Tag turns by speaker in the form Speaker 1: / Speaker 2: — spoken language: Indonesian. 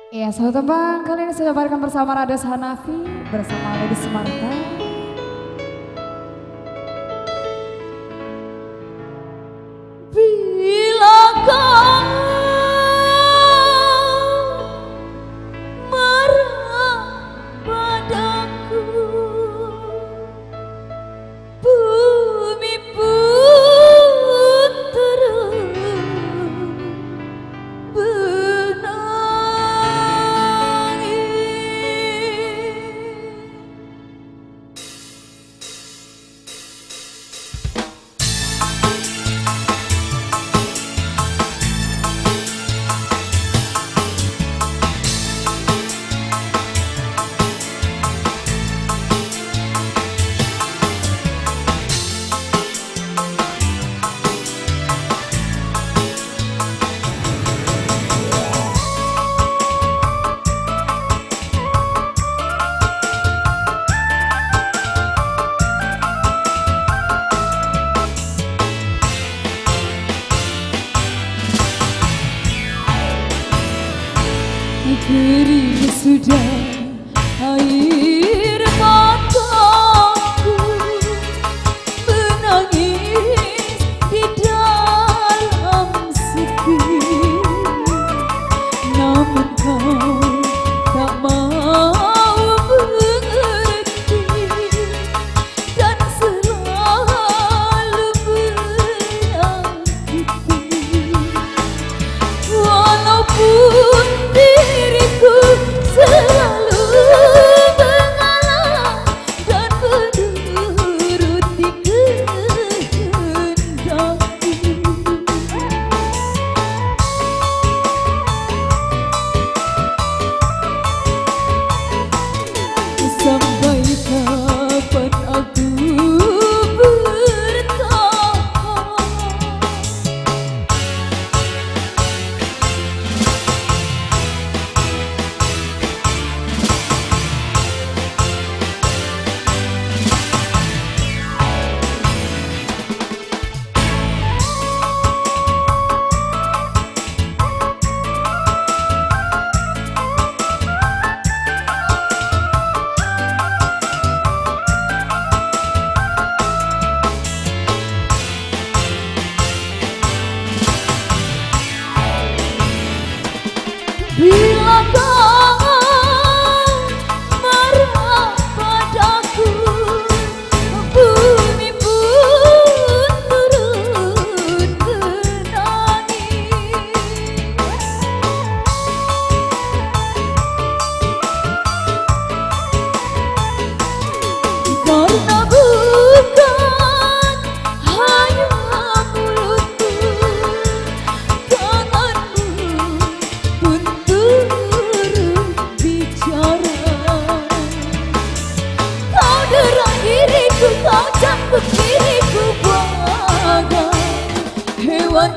Speaker 1: Ya, satu tembang kali ini saya bawakan bersama Rades Hanavi bersama Lagu Semarta.
Speaker 2: Bila kau marah padaku, bumi pun turut kering sudah air mataku, menangis di dalam sepi. Namun kau tak mau mengerti dan selalu menyakiti. Walaupun diriku selalu mengalah dan menuruti kehendakmu. Sampai kapan aku bertahan? Bila kau marah padaku, bumi pun turut menangis. Karena bukan hanya mulutku, tanganmu pun turut bicara. Kau derang diriku, kau cambuk diriku bagai hewan